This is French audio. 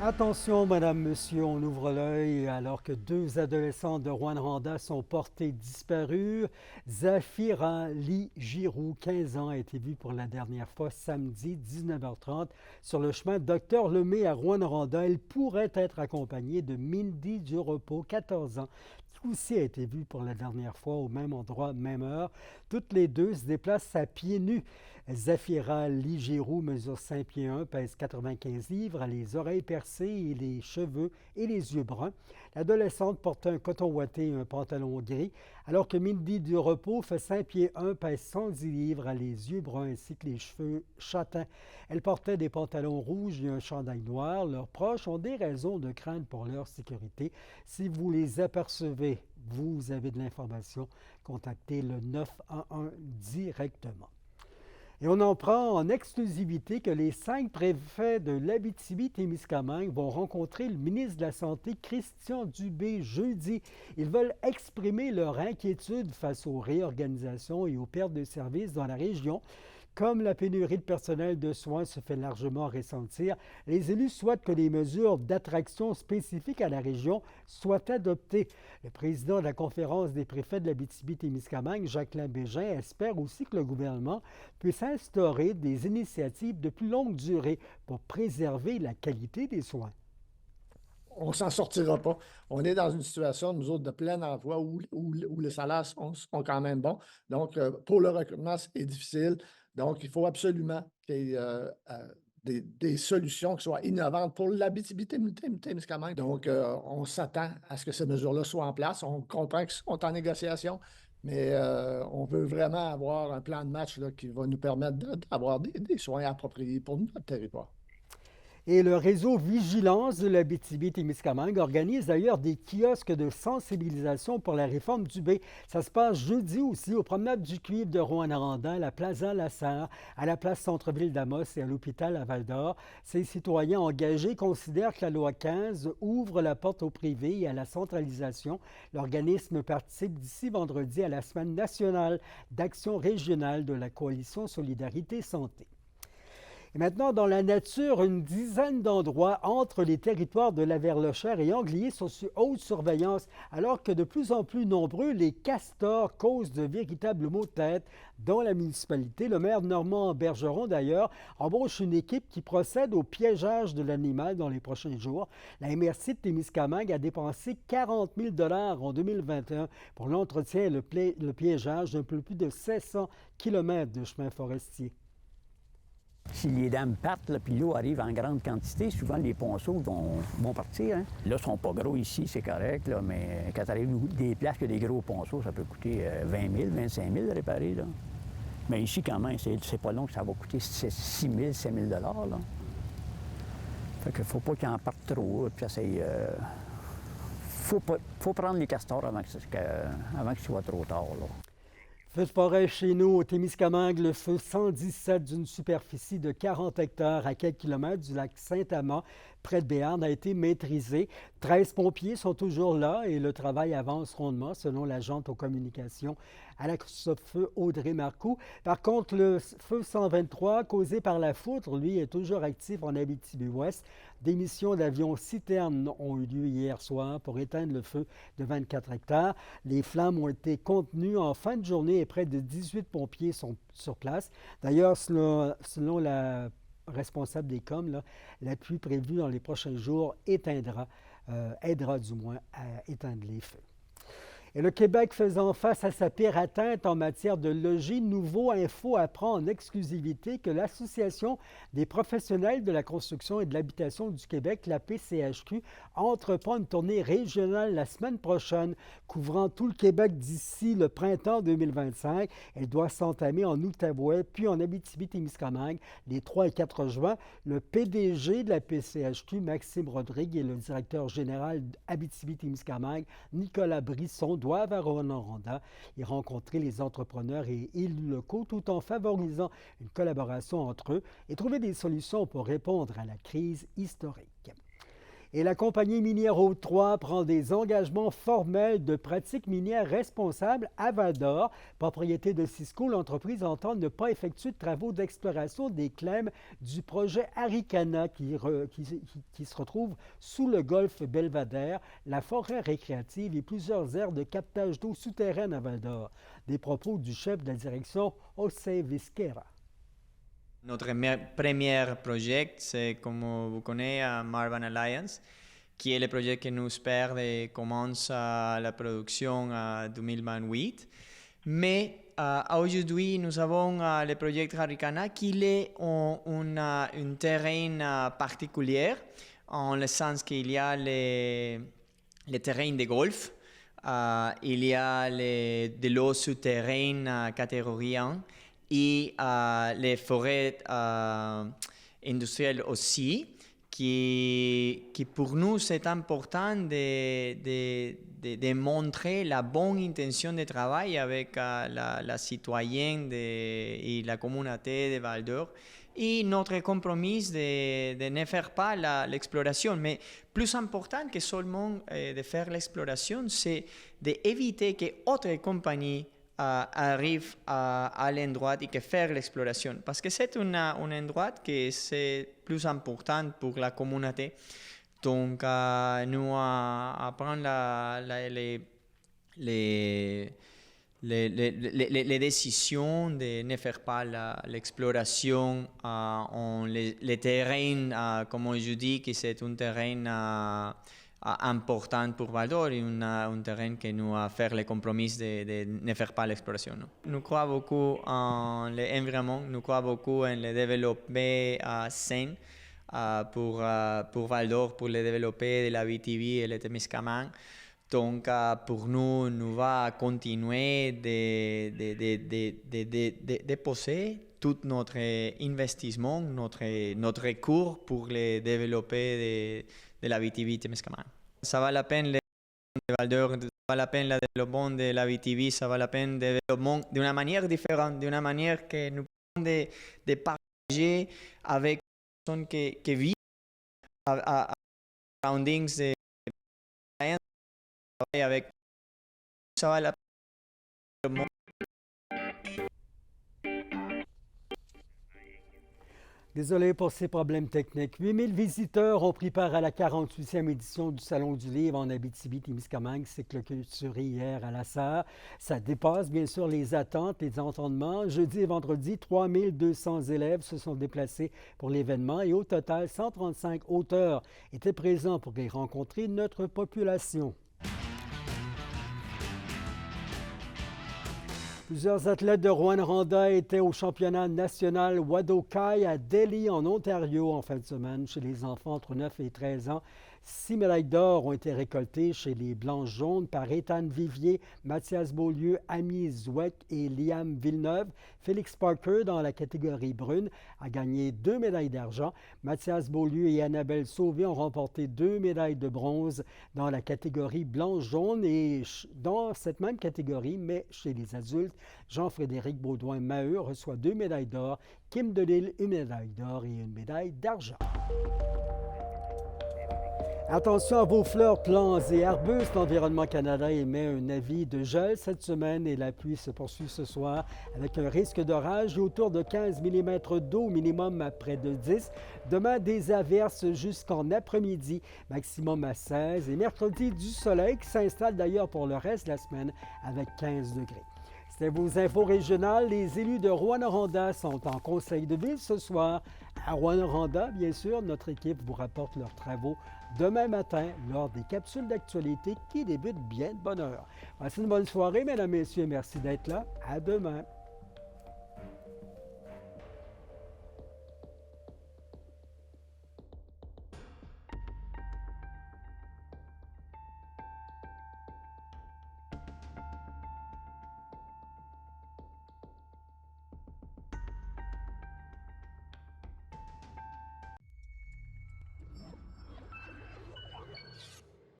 Attention, madame, monsieur, on ouvre l'œil alors que deux adolescents de Rwanda sont portés disparus. Zafira Lee Giroux, 15 ans, a été vu pour la dernière fois samedi 19h30 sur le chemin Docteur Lemay à Rwanda. Elle pourrait être accompagnée de Mindy Durepos, 14 ans, qui aussi a été vue pour la dernière fois au même endroit, même heure. Toutes les deux se déplacent à pieds nus. Zafira Ligérou mesure 5 pieds 1, pèse 95 livres, a les oreilles percées et les cheveux et les yeux bruns. L'adolescente porte un coton ouaté et un pantalon gris, alors que Mindy Durepos fait 5 pieds 1, pèse 110 livres, a les yeux bruns ainsi que les cheveux châtains. Elle portait des pantalons rouges et un chandail noir. Leurs proches ont des raisons de craindre pour leur sécurité. Si vous les apercevez, vous avez de l'information, contactez le 911 directement. Et on en prend en exclusivité que les 5 préfets de l'Abitibi-Témiscamingue vont rencontrer le ministre de la Santé, Christian Dubé, jeudi. Ils veulent exprimer leur inquiétude face aux réorganisations et aux pertes de services dans la région. Comme la pénurie de personnel de soins se fait largement ressentir, les élus souhaitent que des mesures d'attraction spécifiques à la région soient adoptées. Le président de la conférence des préfets de l'Abitibi-Témiscamingue, Jacqueline Bégin, espère aussi que le gouvernement puisse instaurer des initiatives de plus longue durée pour préserver la qualité des soins. On s'en sortira pas. On est dans une situation, nous autres, de plein emploi où les salaires sont quand même bons. Donc, pour le recrutement, c'est difficile. Donc, il faut absolument qu'il y ait des solutions qui soient innovantes pour l'Abitibi-Témiscamingue. Donc, on s'attend à ce que ces mesures-là soient en place. On comprend qu'ils sont en négociation, mais on veut vraiment avoir un plan de match là, qui va nous permettre d'avoir des soins appropriés pour notre territoire. Et le réseau Vigilance de l'Abitibi-Témiscamingue organise d'ailleurs des kiosques de sensibilisation pour la réforme du B. Ça se passe jeudi aussi aux promenades du Cuivre de Rouen-Noranda, à la Plaza Lasserre, à la place Centre-Ville d'Amos et à l'hôpital à Val-d'Or. Ces citoyens engagés considèrent que la loi 15 ouvre la porte au privé et à la centralisation. L'organisme participe d'ici vendredi à la Semaine nationale d'action régionale de la Coalition Solidarité Santé. Et maintenant, dans la nature, une dizaine d'endroits entre les territoires de la Verlochère et Anglier sont sous haute surveillance, alors que de plus en plus nombreux, les castors causent de véritables maux de tête dans la municipalité. Le maire Normand Bergeron, d'ailleurs, embauche une équipe qui procède au piégeage de l'animal dans les prochains jours. La MRC de Témiscamingue a dépensé 40 000 en 2021 pour l'entretien et le piégeage d'un peu plus de 700 km de chemin forestier. Si les dames partent, là, puis l'eau arrive en grande quantité, souvent les ponceaux vont partir. Hein. Là, ils sont pas gros ici, c'est correct, là, mais quand tu arrives des places que des gros ponceaux, ça peut coûter 20 000, 25 000 à réparer. Là. Mais ici, quand même, c'est pas long que ça va coûter 6 000, 7 000 là. Fait qu'il faut pas qu'ils en partent trop, là, puis faut prendre les castors avant que ce soit trop tard. Là. Feu de forêt chez nous, au Témiscamingue, le feu 117 d'une superficie de 40 hectares à quelques kilomètres du lac Saint-Amand, près de Béarn, a été maîtrisé. 13 pompiers sont toujours là et le travail avance rondement, selon l'agente aux communications à la feu Audrey Marcoux. Par contre, le feu 123, causé par la foudre, lui, est toujours actif en Abitibi-Ouest. Des missions d'avions citernes ont eu lieu hier soir pour éteindre le feu de 24 hectares. Les flammes ont été contenues en fin de journée et près de 18 pompiers sont sur place. D'ailleurs, selon la responsable des COM, la pluie prévue dans les prochains jours aidera du moins à éteindre les feux. Et le Québec faisant face à sa pire atteinte en matière de logis, Nouveau Info apprend en exclusivité que l'Association des professionnels de la construction et de l'habitation du Québec, la PCHQ, entreprend une tournée régionale la semaine prochaine, couvrant tout le Québec d'ici le printemps 2025. Elle doit s'entamer en Outaouais, puis en Abitibi-Témiscamingue les 3 et 4 juin. Le PDG de la PCHQ, Maxime Rodrigue, et le directeur général d'Abitibi-Témiscamingue, Nicolas Brisson, doivent à Rwanda y rencontrer les entrepreneurs et élus locaux tout en favorisant une collaboration entre eux et trouver des solutions pour répondre à la crise historique. Et la compagnie minière Haute-3 prend des engagements formels de pratiques minières responsables à Val-d'Or. Propriété de Cisco, l'entreprise entend ne pas effectuer de travaux d'exploration des clèmes du projet Arikana qui se retrouve sous le golfe Belvedere, la forêt récréative et plusieurs aires de captage d'eau souterraine à Val-d'Or. Des propos du chef de la direction, José Vizquera. Notre premier projet, c'est, comme vous connaissez, Marban Alliance, qui est le projet que nous espérons commence la production en 2028. Mais aujourd'hui, nous avons le projet Harikana qui est un terrain particulier, en le sens qu'il y a les terrains de golf, il y a de l'eau souterraine catégorie 1, et les forêts industrielles aussi, qui pour nous c'est important de montrer la bonne intention de travail avec la citoyenne et la communauté de Val-d'Or. Et notre compromis de ne faire pas l'exploration. Mais plus important que seulement de faire l'exploration, c'est d'éviter que d'autres compagnies arrivent à l'endroit et que faire l'exploration. Parce que c'est un endroit qui est plus important pour la communauté. Donc, nous apprenons les décisions de ne faire pas l'exploration en les terrains, comme je dis, que c'est un terrain important pour Val-d'Or et un terrain que nous a fait le compromis de ne faire pas l'exploration. Nous croyons beaucoup en l'environnement, nous croyons beaucoup en le développement sain pour Val-d'Or, pour le développer de la BTB et le Témiscamingue. Donc, pour nous, nous allons continuer de poser tout notre investissement, notre cours pour le développer de la BTB Témiscamingue. Ça vaut la peine le développement de Val-d'Or, ça vaut la peine le développement de la BTB, ça vaut la peine le développement d'une manière différente, d'une manière que nous pouvons de partager avec les personnes qui vivent à surroundings de avec ça va la peine. Désolé pour ces problèmes techniques. 8000 visiteurs ont pris part à la 48e édition du Salon du Livre en Abitibi-Témiscamingue, cycle clôturé hier à la Sarre. Ça dépasse bien sûr les attentes, les entendements. Jeudi et vendredi, 3200 élèves se sont déplacés pour l'événement et au total, 135 auteurs étaient présents pour y rencontrer notre population. Plusieurs athlètes de Rouyn-Noranda étaient au championnat national Wadokai à Delhi, en Ontario, en fin de semaine, chez les enfants entre 9 et 13 ans. 6 médailles d'or ont été récoltées chez les Blanches-Jaunes par Ethan Vivier, Mathias Beaulieu, Ami Zouek et Liam Villeneuve. Félix Parker, dans la catégorie brune, a gagné 2 médailles d'argent. Mathias Beaulieu et Annabelle Sauvé ont remporté 2 médailles de bronze dans la catégorie blanche-jaune. Et dans cette même catégorie, mais chez les adultes, Jean-Frédéric Baudouin-Maheu reçoit 2 médailles d'or, Kim Delisle, une médaille d'or et une médaille d'argent. Attention à vos fleurs, plants et arbustes. L'Environnement Canada émet un avis de gel cette semaine et la pluie se poursuit ce soir avec un risque d'orage et autour de 15 mm d'eau minimum à près de 10. Demain, des averses jusqu'en après-midi, maximum à 16. Et mercredi, du soleil qui s'installe d'ailleurs pour le reste de la semaine avec 15 degrés. C'était vos infos régionales. Les élus de Rouyn-Noranda sont en conseil de ville ce soir. À Rouyn-Noranda, bien sûr, notre équipe vous rapporte leurs travaux demain matin lors des capsules d'actualité qui débutent bien de bonne heure. Passez une bonne soirée, mesdames, messieurs. Merci d'être là. À demain.